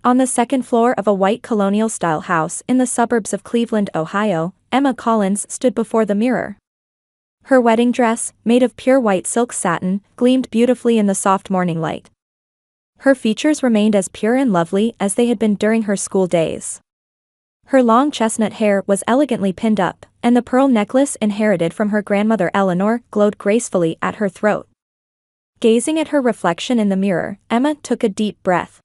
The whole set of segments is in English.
On the second floor of a white colonial-style house in the suburbs of Cleveland, Ohio, Emma Collins stood before the mirror. Her wedding dress, made of pure white silk satin, gleamed beautifully in the soft morning light. Her features remained as pure and lovely as they had been during her school days. Her long chestnut hair was elegantly pinned up, and the pearl necklace inherited from her grandmother Eleanor glowed gracefully at her throat. Gazing at her reflection in the mirror, Emma took a deep breath.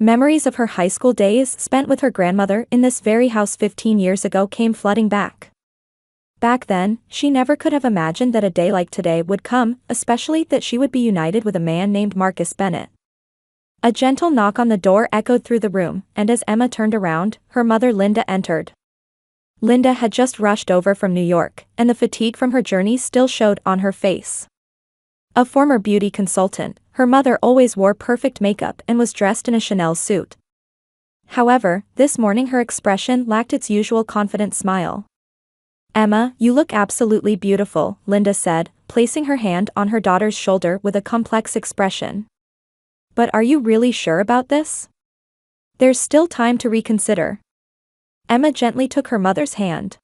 Memories of her high school days spent with her grandmother in this very house 15 years ago came flooding back. Back then, she never could have imagined that a day like today would come, especially that she would be united with a man named Marcus Bennett. A gentle knock on the door echoed through the room, and as Emma turned around, her mother Linda entered. Linda had just rushed over from New York, and the fatigue from her journey still showed on her face. A former beauty consultant, her mother always wore perfect makeup and was dressed in a Chanel suit. However, this morning her expression lacked its usual confident smile. "Emma, you look absolutely beautiful," Linda said, placing her hand on her daughter's shoulder with a complex expression. "But are you really sure about this? There's still time to reconsider." Emma gently took her mother's hand.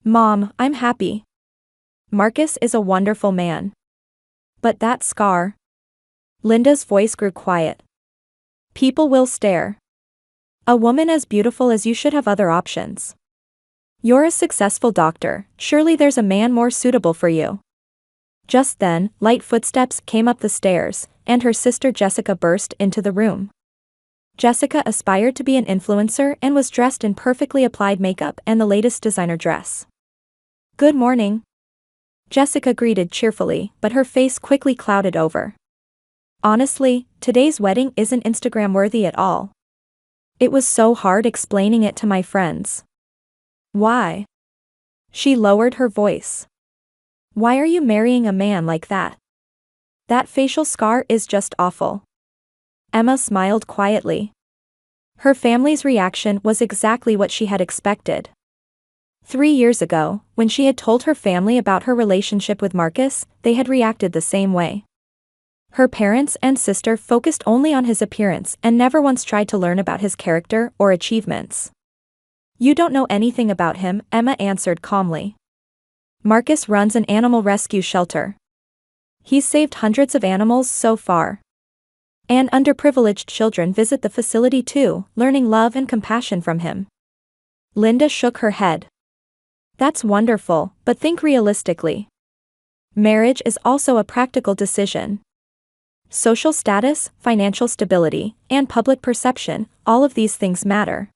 "Mom, I'm happy. Marcus is a wonderful man. But that scar..." Linda's voice grew quiet. "People will stare. A woman as beautiful as you should have other options. You're a successful doctor, surely there's a man more suitable for you." Just then, light footsteps came up the stairs, and her sister Jessica burst into the room. Jessica aspired to be an influencer and was dressed in perfectly applied makeup and the latest designer dress. "Good morning," Jessica greeted cheerfully, but her face quickly clouded over. "Honestly, today's wedding isn't Instagram-worthy at all. It was so hard explaining it to my friends." "Why?" She lowered her voice. "Why are you marrying a man like that? That facial scar is just awful." Emma smiled quietly. Her family's reaction was exactly what she had expected. 3 years ago, when she had told her family about her relationship with Marcus, they had reacted the same way. Her parents and sister focused only on his appearance and never once tried to learn about his character or achievements. "You don't know anything about him," Emma answered calmly. "Marcus runs an animal rescue shelter. He's saved hundreds of animals so far. And underprivileged children visit the facility too, learning love and compassion from him." Linda shook her head. "That's wonderful, but think realistically. Marriage is also a practical decision. Social status, financial stability, and public perception, all of these things matter."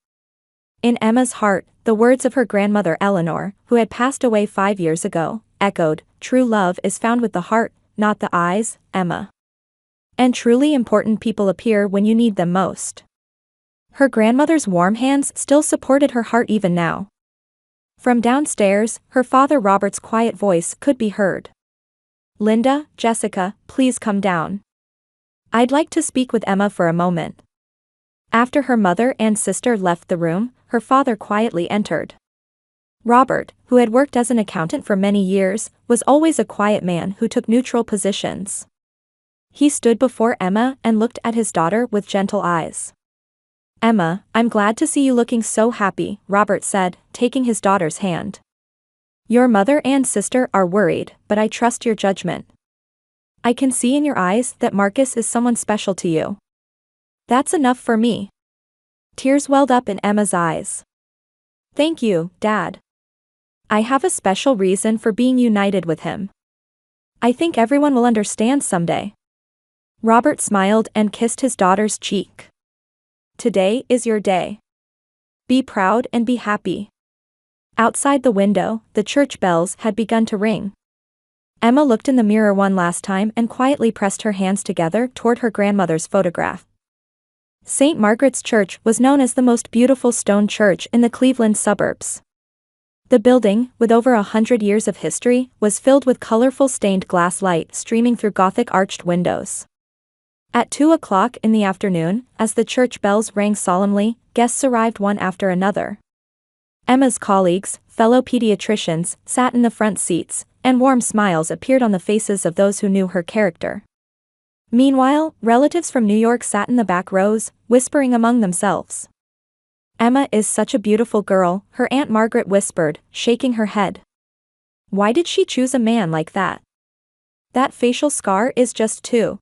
In Emma's heart, the words of her grandmother Eleanor, who had passed away 5 years ago, echoed, "True love is found with the heart, not the eyes, Emma. And truly important people appear when you need them most." Her grandmother's warm hands still supported her heart even now. From downstairs, her father Robert's quiet voice could be heard. "Linda, Jessica, please come down. I'd like to speak with Emma for a moment." After her mother and sister left the room, her father quietly entered. Robert, who had worked as an accountant for many years, was always a quiet man who took neutral positions. He stood before Emma and looked at his daughter with gentle eyes. "Emma, I'm glad to see you looking so happy," Robert said, taking his daughter's hand. "Your mother and sister are worried, but I trust your judgment. I can see in your eyes that Marcus is someone special to you. That's enough for me." Tears welled up in Emma's eyes. "Thank you, Dad. I have a special reason for being united with him. I think everyone will understand someday." Robert smiled and kissed his daughter's cheek. "Today is your day. Be proud and be happy." Outside the window, the church bells had begun to ring. Emma looked in the mirror one last time and quietly pressed her hands together toward her grandmother's photograph. St. Margaret's Church was known as the most beautiful stone church in the Cleveland suburbs. The building, with over 100 years of history, was filled with colorful stained glass light streaming through Gothic arched windows. At 2 o'clock in the afternoon, as the church bells rang solemnly, guests arrived one after another. Emma's colleagues, fellow pediatricians, sat in the front seats, and warm smiles appeared on the faces of those who knew her character. Meanwhile, relatives from New York sat in the back rows, whispering among themselves. "Emma is such a beautiful girl," her Aunt Margaret whispered, shaking her head. "Why did she choose a man like that? That facial scar is just too."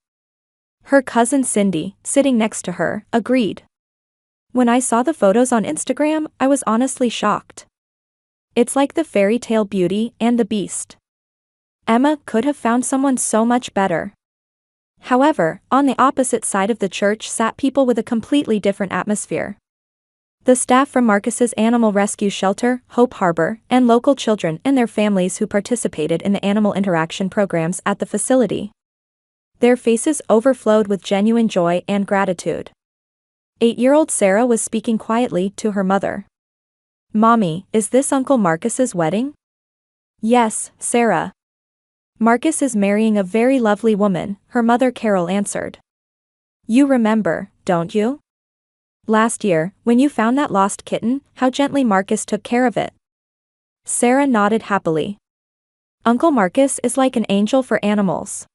Her cousin Cindy, sitting next to her, agreed. "When I saw the photos on Instagram, I was honestly shocked. It's like the fairy tale Beauty and the Beast. Emma could have found someone so much better." However, on the opposite side of the church sat people with a completely different atmosphere. The staff from Marcus's animal rescue shelter, Hope Harbor, and local children and their families who participated in the animal interaction programs at the facility. Their faces overflowed with genuine joy and gratitude. 8-year-old Sarah was speaking quietly to her mother. "Mommy, is this Uncle Marcus's wedding?" "Yes, Sarah. Marcus is marrying a very lovely woman," her mother Carol answered. "You remember, don't you? Last year, when you found that lost kitten, how gently Marcus took care of it." Sarah nodded happily. "Uncle Marcus is like an angel for animals.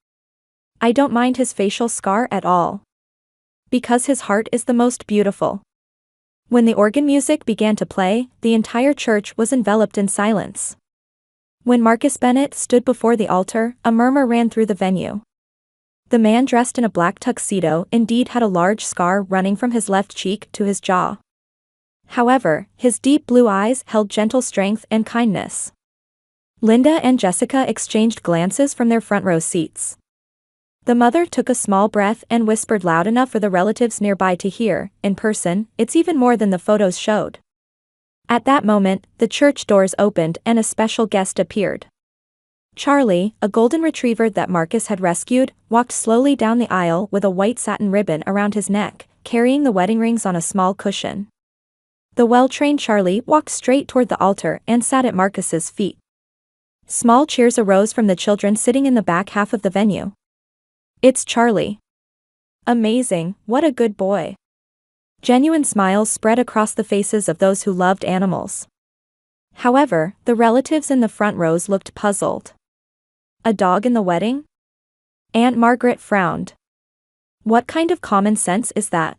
I don't mind his facial scar at all. Because his heart is the most beautiful." When the organ music began to play, the entire church was enveloped in silence. When Marcus Bennett stood before the altar, a murmur ran through the venue. The man dressed in a black tuxedo indeed had a large scar running from his left cheek to his jaw. However, his deep blue eyes held gentle strength and kindness. Linda and Jessica exchanged glances from their front row seats. The mother took a small breath and whispered loud enough for the relatives nearby to hear. "In person, it's even more than the photos showed." At that moment, the church doors opened and a special guest appeared. Charlie, a golden retriever that Marcus had rescued, walked slowly down the aisle with a white satin ribbon around his neck, carrying the wedding rings on a small cushion. The well-trained Charlie walked straight toward the altar and sat at Marcus's feet. Small cheers arose from the children sitting in the back half of the venue. "It's Charlie. Amazing, what a good boy." Genuine smiles spread across the faces of those who loved animals. However, the relatives in the front rows looked puzzled. "A dog in the wedding?" Aunt Margaret frowned. "What kind of common sense is that?"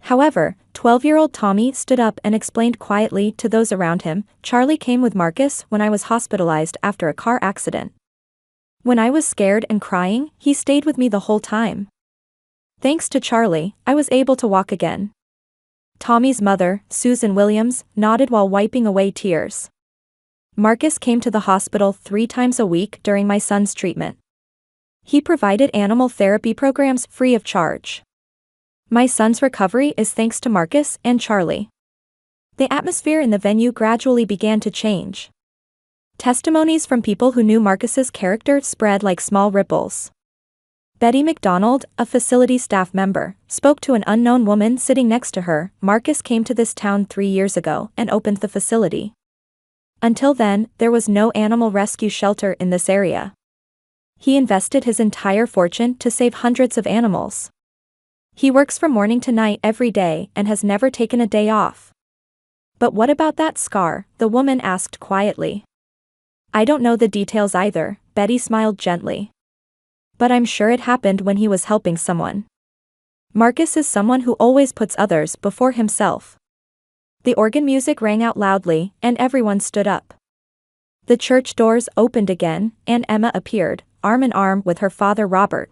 However, 12-year-old Tommy stood up and explained quietly to those around him, "Charlie came with Marcus when I was hospitalized after a car accident. When I was scared and crying, he stayed with me the whole time. Thanks to Charlie, I was able to walk again." Tommy's mother, Susan Williams, nodded while wiping away tears. "Marcus came to the hospital 3 times a week during my son's treatment. He provided animal therapy programs free of charge. My son's recovery is thanks to Marcus and Charlie." The atmosphere in the venue gradually began to change. Testimonies from people who knew Marcus's character spread like small ripples. Betty McDonald, a facility staff member, spoke to an unknown woman sitting next to her. "Marcus came to this town 3 years ago and opened the facility. Until then, there was no animal rescue shelter in this area. He invested his entire fortune to save hundreds of animals. He works from morning to night every day and has never taken a day off." "But what about that scar?" the woman asked quietly. "I don't know the details either," Betty smiled gently. "But I'm sure it happened when he was helping someone. Marcus is someone who always puts others before himself." The organ music rang out loudly, and everyone stood up. The church doors opened again, and Emma appeared, arm in arm with her father Robert.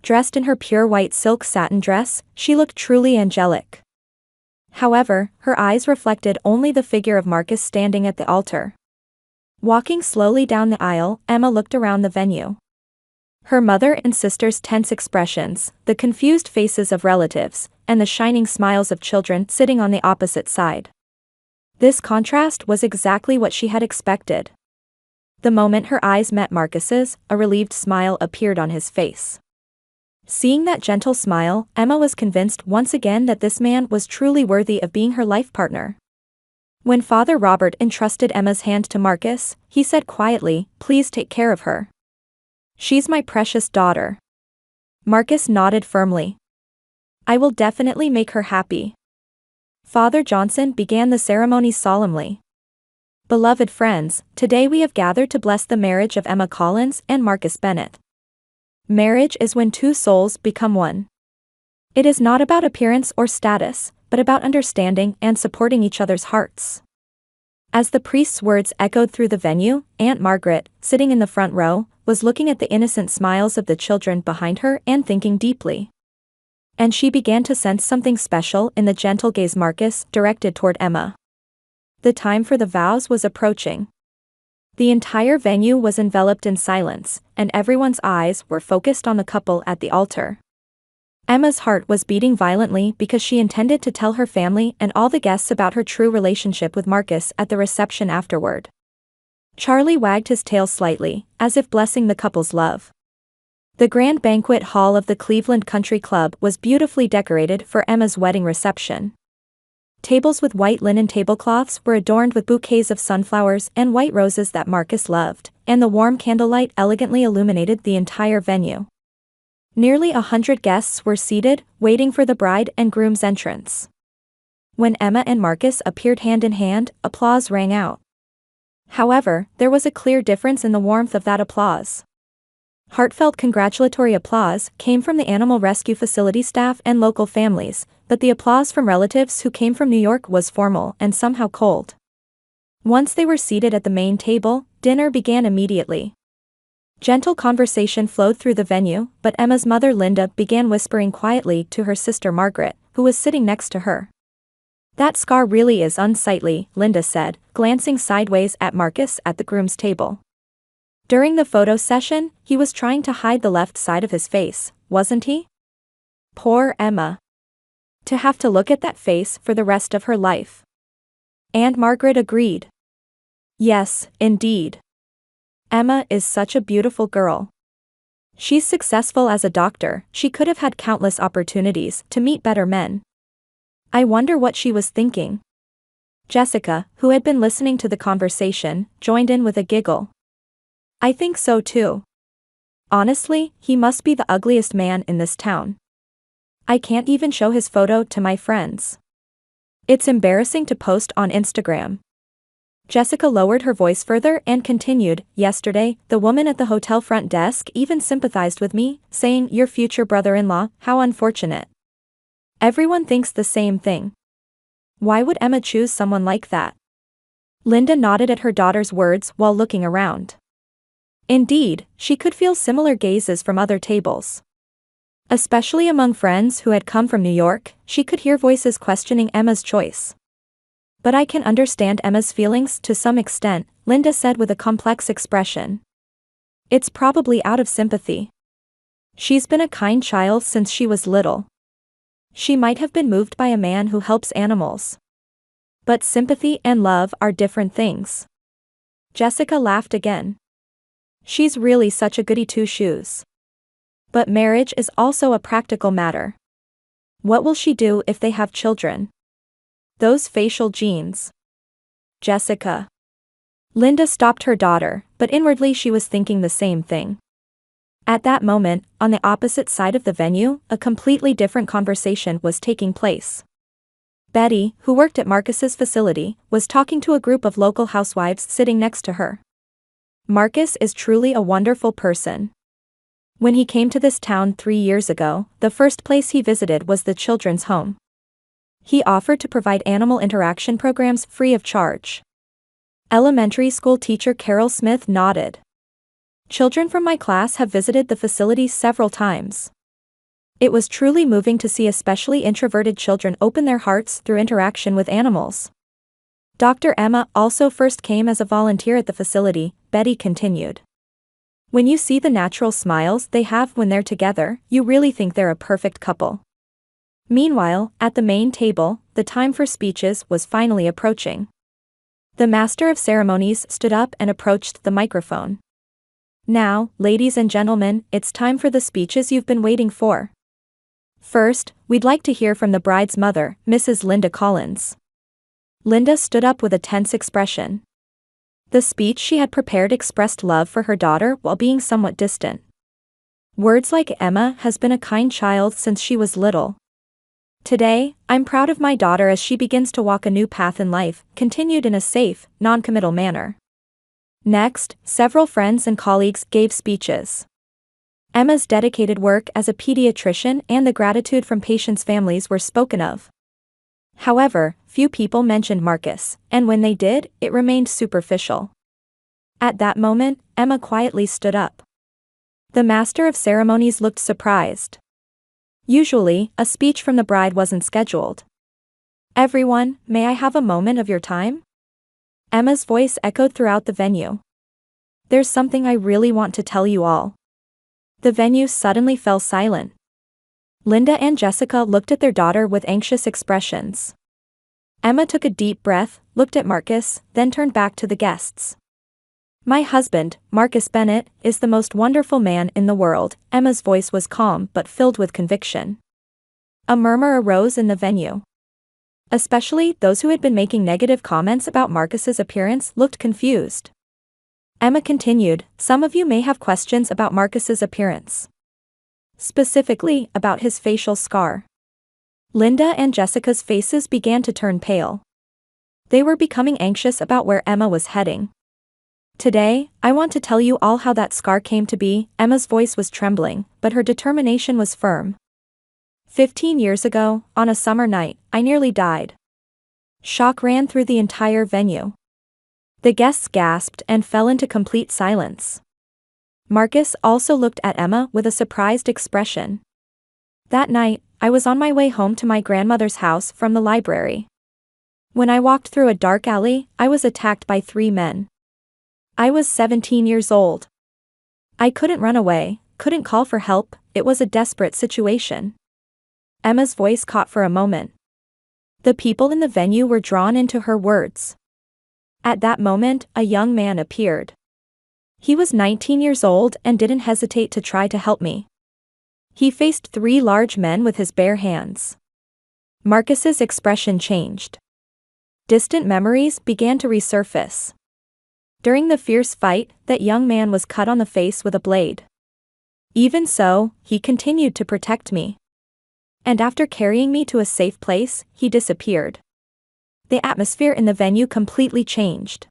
Dressed in her pure white silk satin dress, she looked truly angelic. However, her eyes reflected only the figure of Marcus standing at the altar. Walking slowly down the aisle, Emma looked around the venue. Her mother and sister's tense expressions, the confused faces of relatives, and the shining smiles of children sitting on the opposite side. This contrast was exactly what she had expected. The moment her eyes met Marcus's, a relieved smile appeared on his face. Seeing that gentle smile, Emma was convinced once again that this man was truly worthy of being her life partner. When Father Robert entrusted Emma's hand to Marcus, he said quietly, "Please take care of her. She's my precious daughter." Marcus nodded firmly. "I will definitely make her happy." Father Johnson began the ceremony solemnly. "Beloved friends, today we have gathered to bless the marriage of Emma Collins and Marcus Bennett. Marriage is when two souls become one. It is not about appearance or status, but about understanding and supporting each other's hearts. As the priest's words echoed through the venue, Aunt Margaret, sitting in the front row, was looking at the innocent smiles of the children behind her and thinking deeply. And she began to sense something special in the gentle gaze Marcus directed toward Emma. The time for the vows was approaching. The entire venue was enveloped in silence, and everyone's eyes were focused on the couple at the altar. Emma's heart was beating violently because she intended to tell her family and all the guests about her true relationship with Marcus at the reception afterward. Charlie wagged his tail slightly, as if blessing the couple's love. The grand banquet hall of the Cleveland Country Club was beautifully decorated for Emma's wedding reception. Tables with white linen tablecloths were adorned with bouquets of sunflowers and white roses that Marcus loved, and the warm candlelight elegantly illuminated the entire venue. Nearly 100 guests were seated, waiting for the bride and groom's entrance. When Emma and Marcus appeared hand in hand, applause rang out. However, there was a clear difference in the warmth of that applause. Heartfelt congratulatory applause came from the animal rescue facility staff and local families, but the applause from relatives who came from New York was formal and somehow cold. Once they were seated at the main table, dinner began immediately. Gentle conversation flowed through the venue, but Emma's mother Linda began whispering quietly to her sister Margaret, who was sitting next to her. "That scar really is unsightly," Linda said, glancing sideways at Marcus at the groom's table. During the photo session, he was trying to hide the left side of his face, wasn't he? Poor Emma. To have to look at that face for the rest of her life. And Margaret agreed. Yes, indeed. Emma is such a beautiful girl. She's successful as a doctor, she could have had countless opportunities to meet better men. I wonder what she was thinking. Jessica, who had been listening to the conversation, joined in with a giggle. I think so too. Honestly, he must be the ugliest man in this town. I can't even show his photo to my friends. It's embarrassing to post on Instagram. Jessica lowered her voice further and continued, yesterday, the woman at the hotel front desk even sympathized with me, saying, your future brother-in-law, how unfortunate. Everyone thinks the same thing. Why would Emma choose someone like that? Linda nodded at her daughter's words while looking around. Indeed, she could feel similar gazes from other tables. Especially among friends who had come from New York, she could hear voices questioning Emma's choice. But I can understand Emma's feelings to some extent, Linda said with a complex expression. It's probably out of sympathy. She's been a kind child since she was little. She might have been moved by a man who helps animals. But sympathy and love are different things. Jessica laughed again. She's really such a goody two-shoes. But marriage is also a practical matter. What will she do if they have children? Those facial genes. Jessica. Linda stopped her daughter, but inwardly she was thinking the same thing. At that moment, on the opposite side of the venue, a completely different conversation was taking place. Betty, who worked at Marcus's facility, was talking to a group of local housewives sitting next to her. Marcus is truly a wonderful person. When he came to this town 3 years ago, the first place he visited was the children's home. He offered to provide animal interaction programs free of charge. Elementary school teacher Carol Smith nodded. Children from my class have visited the facility several times. It was truly moving to see especially introverted children open their hearts through interaction with animals. Dr. Emma also first came as a volunteer at the facility, Betty continued. When you see the natural smiles they have when they're together, you really think they're a perfect couple. Meanwhile, at the main table, the time for speeches was finally approaching. The master of ceremonies stood up and approached the microphone. Now, ladies and gentlemen, it's time for the speeches you've been waiting for. First, we'd like to hear from the bride's mother, Mrs. Linda Collins. Linda stood up with a tense expression. The speech she had prepared expressed love for her daughter while being somewhat distant. Words like Emma has been a kind child since she was little. Today, I'm proud of my daughter as she begins to walk a new path in life, continued in a safe, non-committal manner. Next, several friends and colleagues gave speeches. Emma's dedicated work as a pediatrician and the gratitude from patients' families were spoken of. However, few people mentioned Marcus, and when they did, it remained superficial. At that moment, Emma quietly stood up. The master of ceremonies looked surprised. Usually, a speech from the bride wasn't scheduled. "Everyone, may I have a moment of your time?" Emma's voice echoed throughout the venue. "There's something I really want to tell you all." The venue suddenly fell silent. Linda and Jessica looked at their daughter with anxious expressions. Emma took a deep breath, looked at Marcus, then turned back to the guests. "My husband, Marcus Bennett, is the most wonderful man in the world." Emma's voice was calm but filled with conviction. A murmur arose in the venue. Especially those who had been making negative comments about Marcus's appearance looked confused. Emma continued, "Some of you may have questions about Marcus's appearance. Specifically, about his facial scar." Linda and Jessica's faces began to turn pale. They were becoming anxious about where Emma was heading. "Today, I want to tell you all how that scar came to be." Emma's voice was trembling, but her determination was firm. 15 years ago, on a summer night, I nearly died." Shock ran through the entire venue. The guests gasped and fell into complete silence. Marcus also looked at Emma with a surprised expression. "That night, I was on my way home to my grandmother's house from the library. When I walked through a dark alley, I was attacked by 3 men. I was 17 years old. I couldn't run away, couldn't call for help, it was a desperate situation." Emma's voice caught for a moment. The people in the venue were drawn into her words. At that moment, a young man appeared. He was 19 years old and didn't hesitate to try to help me. He faced 3 large men with his bare hands. Marcus's expression changed. Distant memories began to resurface. During the fierce fight, that young man was cut on the face with a blade. Even so, he continued to protect me. And after carrying me to a safe place, he disappeared. The atmosphere in the venue completely changed.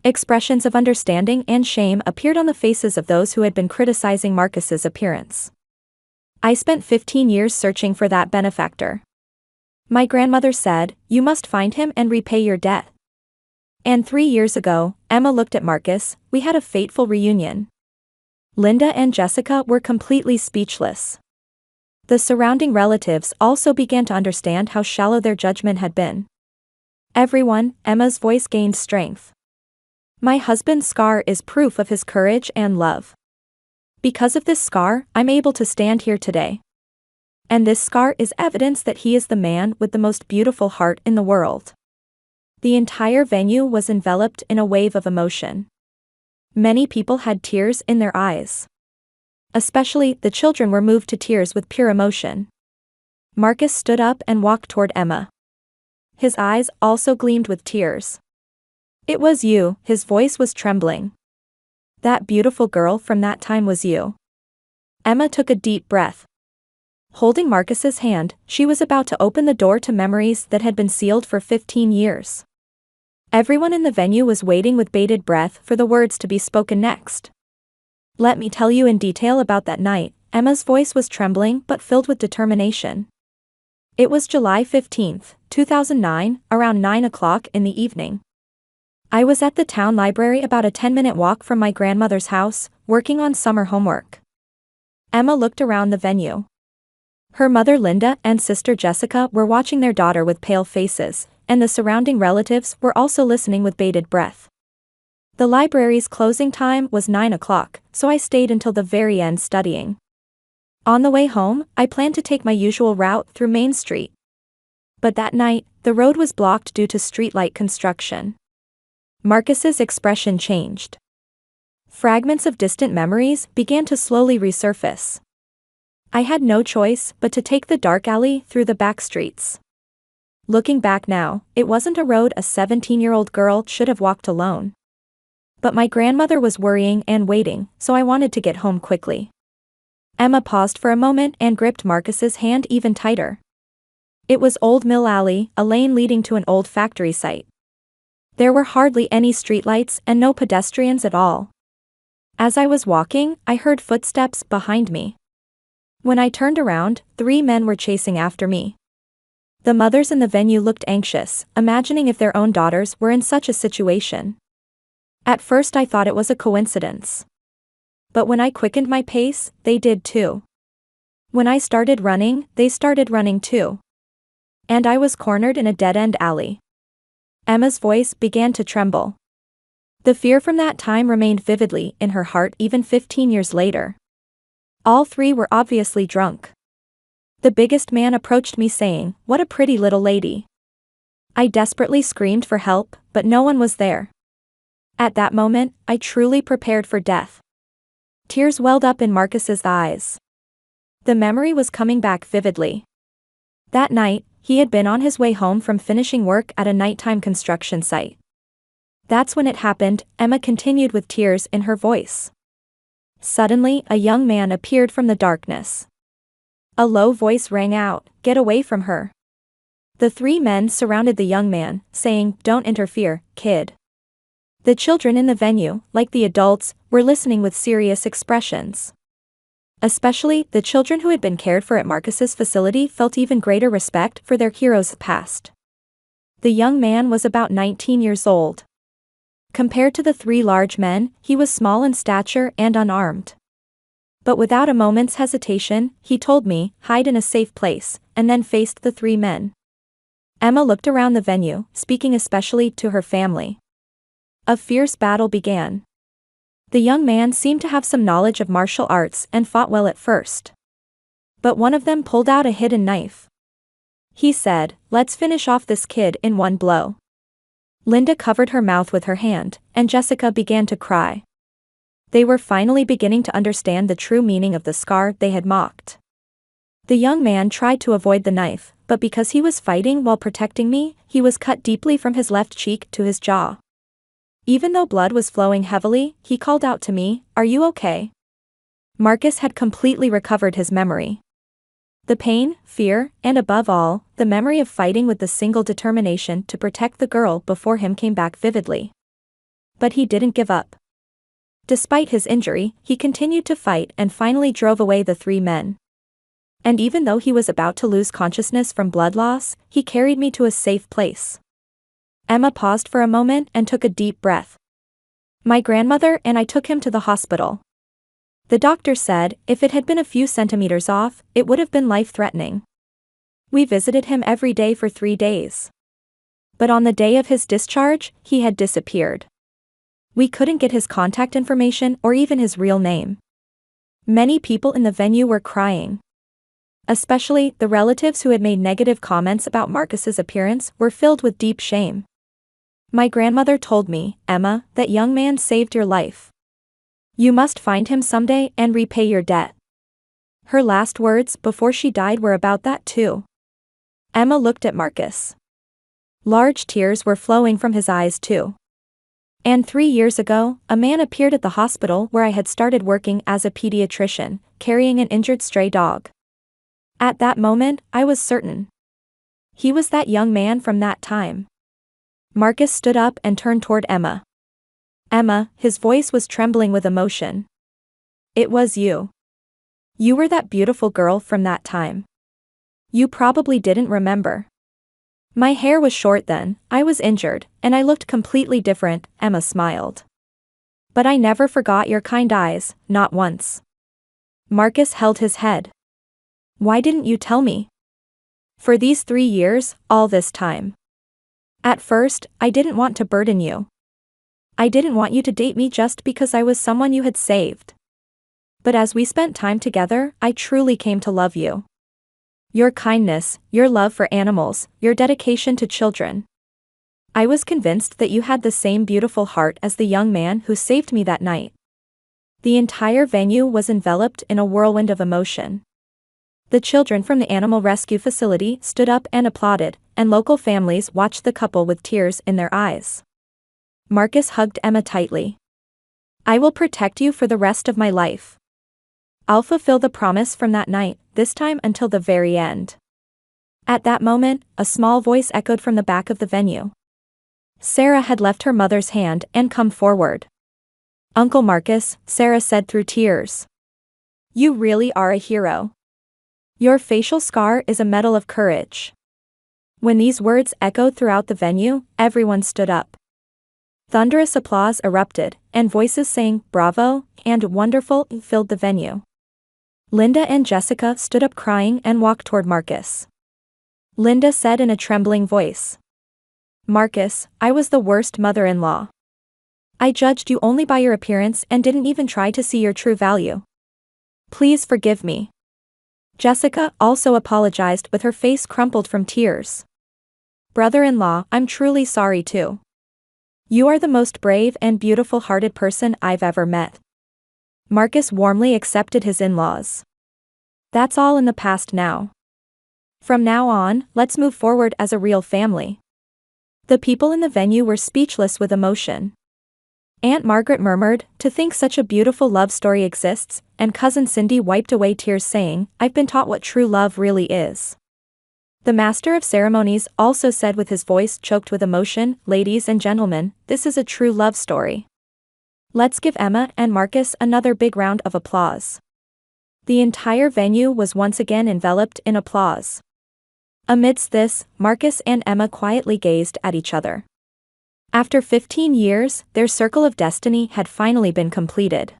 Expressions of understanding and shame appeared on the faces of those who had been criticizing Marcus's appearance. "I spent 15 years searching for that benefactor. My grandmother said, 'You must find him and repay your debt.' And 3 years ago," Emma looked at Marcus, "we had a fateful reunion." Linda and Jessica were completely speechless. The surrounding relatives also began to understand how shallow their judgment had been. "Everyone," Emma's voice gained strength. "My husband's scar is proof of his courage and love. Because of this scar, I'm able to stand here today. And this scar is evidence that he is the man with the most beautiful heart in the world." The entire venue was enveloped in a wave of emotion. Many people had tears in their eyes. Especially, the children were moved to tears with pure emotion. Marcus stood up and walked toward Emma. His eyes also gleamed with tears. "It was you," his voice was trembling. "That beautiful girl from that time was you." Emma took a deep breath. Holding Marcus's hand, she was about to open the door to memories that had been sealed for 15 years. Everyone in the venue was waiting with bated breath for the words to be spoken next. "Let me tell you in detail about that night." Emma's voice was trembling but filled with determination. "It was July 15th, 2009, around 9 o'clock in the evening. I was at the town library about a 10-minute walk from my grandmother's house, working on summer homework." Emma looked around the venue. Her mother Linda and sister Jessica were watching their daughter with pale faces, and the surrounding relatives were also listening with bated breath. The library's closing time was 9 o'clock, so I stayed until the very end studying. On the way home, I planned to take my usual route through Main Street. But that night, the road was blocked due to streetlight construction. Marcus's expression changed. Fragments of distant memories began to slowly resurface. "I had no choice but to take the dark alley through the back streets. Looking back now, it wasn't a road a 17-year-old girl should have walked alone. But my grandmother was worrying and waiting, so I wanted to get home quickly." Emma paused for a moment and gripped Marcus's hand even tighter. It was Old Mill Alley, a lane leading to an old factory site. There were hardly any streetlights and no pedestrians at all. As I was walking, I heard footsteps behind me. When I turned around, 3 men were chasing after me. The mothers in the venue looked anxious, imagining if their own daughters were in such a situation. At first I thought it was a coincidence. But when I quickened my pace, they did too. When I started running, they started running too. And I was cornered in a dead-end alley. Emma's voice began to tremble. The fear from that time remained vividly in her heart even 15 years later. All 3 were obviously drunk. The biggest man approached me saying, "What a pretty little lady." I desperately screamed for help, but no one was there. At that moment, I truly prepared for death. Tears welled up in Marcus's eyes. The memory was coming back vividly. That night, he had been on his way home from finishing work at a nighttime construction site. "That's when it happened," Emma continued with tears in her voice. Suddenly, a young man appeared from the darkness. A low voice rang out, "Get away from her." The 3 men surrounded the young man, saying, "Don't interfere, kid." The children in the venue, like the adults, were listening with serious expressions. Especially, the children who had been cared for at Marcus's facility felt even greater respect for their hero's past. The young man was about 19 years old. Compared to the 3 large men, he was small in stature and unarmed. But without a moment's hesitation, he told me, "Hide in a safe place," and then faced the 3 men. Emma looked around the venue, speaking especially to her family. A fierce battle began. The young man seemed to have some knowledge of martial arts and fought well at first. But one of them pulled out a hidden knife. He said, "Let's finish off this kid in one blow." Linda covered her mouth with her hand, and Jessica began to cry. They were finally beginning to understand the true meaning of the scar they had mocked. The young man tried to avoid the knife, but because he was fighting while protecting me, he was cut deeply from his left cheek to his jaw. Even though blood was flowing heavily, he called out to me, "Are you okay?" Marcus had completely recovered his memory. The pain, fear, and above all, the memory of fighting with the single determination to protect the girl before him came back vividly. But he didn't give up. Despite his injury, he continued to fight and finally drove away the 3 men. And even though he was about to lose consciousness from blood loss, he carried me to a safe place. Emma paused for a moment and took a deep breath. "My grandmother and I took him to the hospital. The doctor said, if it had been a few centimeters off, it would have been life-threatening. We visited him every day for 3 days. But on the day of his discharge, he had disappeared. We couldn't get his contact information or even his real name." Many people in the venue were crying. Especially, the relatives who had made negative comments about Marcus's appearance were filled with deep shame. "My grandmother told me, Emma, that young man saved your life. You must find him someday and repay your debt." Her last words before she died were about that too. Emma looked at Marcus. Large tears were flowing from his eyes too. "And 3 years ago, a man appeared at the hospital where I had started working as a pediatrician, carrying an injured stray dog. At that moment, I was certain. He was that young man from that time." Marcus stood up and turned toward Emma. "Emma," his voice was trembling with emotion. "It was you. You were that beautiful girl from that time. You probably didn't remember. My hair was short then, I was injured, and I looked completely different," Emma smiled. "But I never forgot your kind eyes, not once." Marcus held his head. "Why didn't you tell me? For these 3 years, all this time. At first, I didn't want to burden you. I didn't want you to date me just because I was someone you had saved. But as we spent time together, I truly came to love you. Your kindness, your love for animals, your dedication to children. I was convinced that you had the same beautiful heart as the young man who saved me that night." The entire venue was enveloped in a whirlwind of emotion. The children from the animal rescue facility stood up and applauded, and local families watched the couple with tears in their eyes. Marcus hugged Emma tightly. "I will protect you for the rest of my life. I'll fulfill the promise from that night, this time until the very end." At that moment, a small voice echoed from the back of the venue. Sarah had left her mother's hand and come forward. Uncle Marcus, Sarah said through tears. You really are a hero. Your facial scar is a medal of courage. When these words echoed throughout the venue, everyone stood up. Thunderous applause erupted, and voices saying, "Bravo," and "Wonderful," filled the venue. Linda and Jessica stood up crying and walked toward Marcus. Linda said in a trembling voice, "Marcus, I was the worst mother-in-law. I judged you only by your appearance and didn't even try to see your true value. Please forgive me." Jessica also apologized with her face crumpled from tears. "Brother-in-law, I'm truly sorry too. You are the most brave and beautiful-hearted person I've ever met." Marcus warmly accepted his in-laws. "That's all in the past now. From now on, let's move forward as a real family." The people in the venue were speechless with emotion. Aunt Margaret murmured, "To think such a beautiful love story exists," and Cousin Cindy wiped away tears saying, "I've been taught what true love really is." The Master of Ceremonies also said with his voice choked with emotion, "Ladies and gentlemen, this is a true love story. Let's give Emma and Marcus another big round of applause." The entire venue was once again enveloped in applause. Amidst this, Marcus and Emma quietly gazed at each other. After 15 years, their circle of destiny had finally been completed.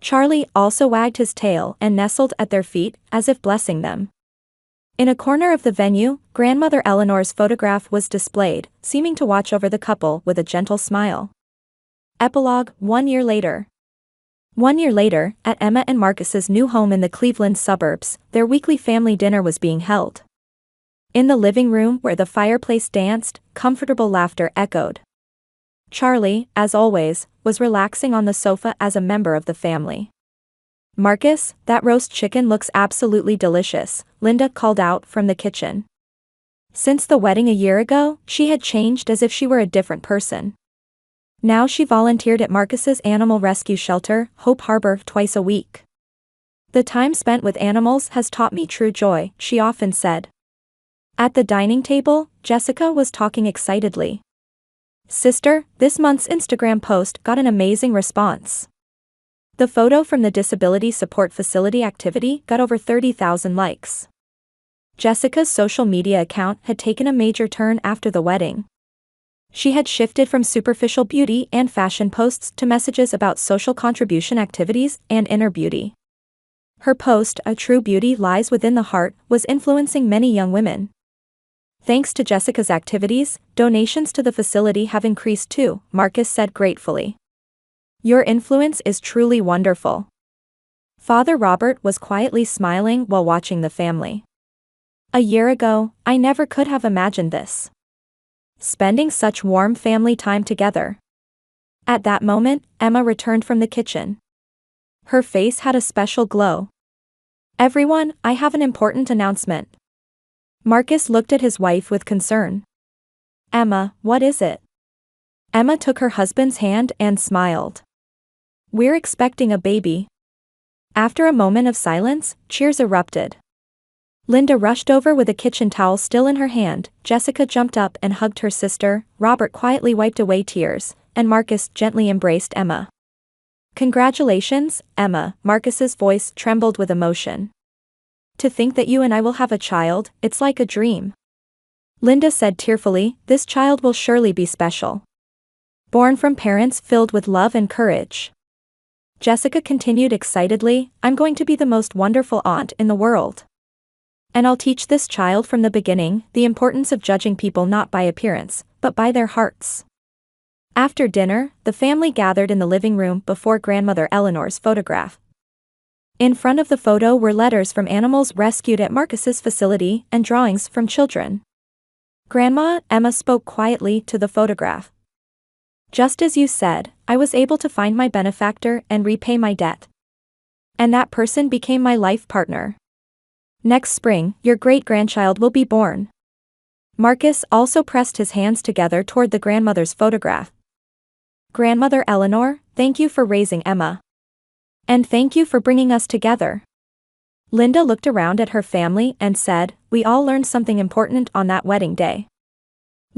Charlie also wagged his tail and nestled at their feet, as if blessing them. In a corner of the venue, Grandmother Eleanor's photograph was displayed, seeming to watch over the couple with a gentle smile. Epilogue, 1 year later. 1 year later, at Emma and Marcus's new home in the Cleveland suburbs, their weekly family dinner was being held. In the living room where the fireplace danced, comfortable laughter echoed. Charlie, as always, was relaxing on the sofa as a member of the family. "Marcus, that roast chicken looks absolutely delicious," Linda called out from the kitchen. Since the wedding a year ago, she had changed as if she were a different person. Now she volunteered at Marcus's animal rescue shelter, Hope Harbor, twice a week. "The time spent with animals has taught me true joy," she often said. At the dining table, Jessica was talking excitedly. "Sister, this month's Instagram post got an amazing response. The photo from the Disability Support Facility activity got over 30,000 likes." Jessica's social media account had taken a major turn after the wedding. She had shifted from superficial beauty and fashion posts to messages about social contribution activities and inner beauty. Her post, "A True Beauty Lies Within the Heart," was influencing many young women. "Thanks to Jessica's activities, donations to the facility have increased too," Marcus said gratefully. "Your influence is truly wonderful." Father Robert was quietly smiling while watching the family. "A year ago, I never could have imagined this. Spending such warm family time together." At that moment, Emma returned from the kitchen. Her face had a special glow. "Everyone, I have an important announcement." Marcus looked at his wife with concern. "Emma, what is it?" Emma took her husband's hand and smiled. "We're expecting a baby." After a moment of silence, cheers erupted. Linda rushed over with a kitchen towel still in her hand, Jessica jumped up and hugged her sister, Robert quietly wiped away tears, and Marcus gently embraced Emma. "Congratulations, Emma," Marcus's voice trembled with emotion. "To think that you and I will have a child, it's like a dream." Linda said tearfully, "This child will surely be special. Born from parents filled with love and courage." Jessica continued excitedly, "I'm going to be the most wonderful aunt in the world. And I'll teach this child from the beginning the importance of judging people not by appearance, but by their hearts." After dinner, the family gathered in the living room before Grandmother Eleanor's photograph. In front of the photo were letters from animals rescued at Marcus's facility and drawings from children. "Grandma," Emma spoke quietly to the photograph. "Just as you said, I was able to find my benefactor and repay my debt. And that person became my life partner. Next spring, your great-grandchild will be born." Marcus also pressed his hands together toward the grandmother's photograph. "Grandmother Eleanor, thank you for raising Emma. And thank you for bringing us together." Linda looked around at her family and said, "We all learned something important on that wedding day.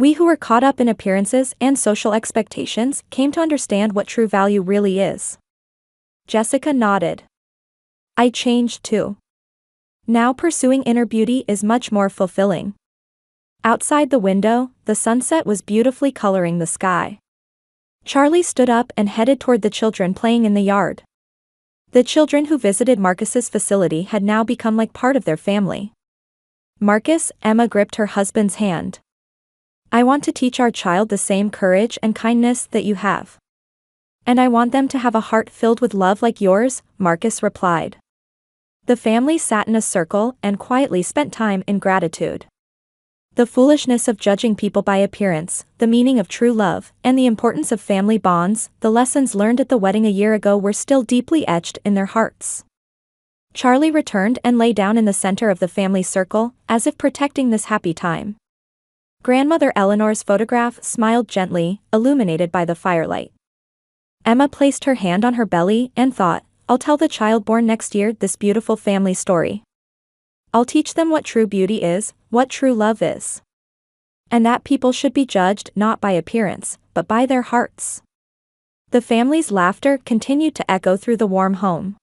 We who were caught up in appearances and social expectations came to understand what true value really is. Jessica nodded. I changed too. Now pursuing inner beauty is much more fulfilling. Outside the window, the sunset was beautifully coloring the sky. Charlie stood up and headed toward the children playing in the yard. The children who visited Marcus's facility had now become like part of their family. Marcus, Emma gripped her husband's hand. I want to teach our child the same courage and kindness that you have. And I want them to have a heart filled with love like yours, Marcus replied. The family sat in a circle and quietly spent time in gratitude. The foolishness of judging people by appearance, the meaning of true love, and the importance of family bonds, the lessons learned at the wedding a year ago were still deeply etched in their hearts. Charlie returned and lay down in the center of the family circle, as if protecting this happy time. Grandmother Eleanor's photograph smiled gently, illuminated by the firelight. Emma placed her hand on her belly and thought, I'll tell the child born next year this beautiful family story. I'll teach them what true beauty is, what true love is. And that people should be judged not by appearance, but by their hearts. The family's laughter continued to echo through the warm home.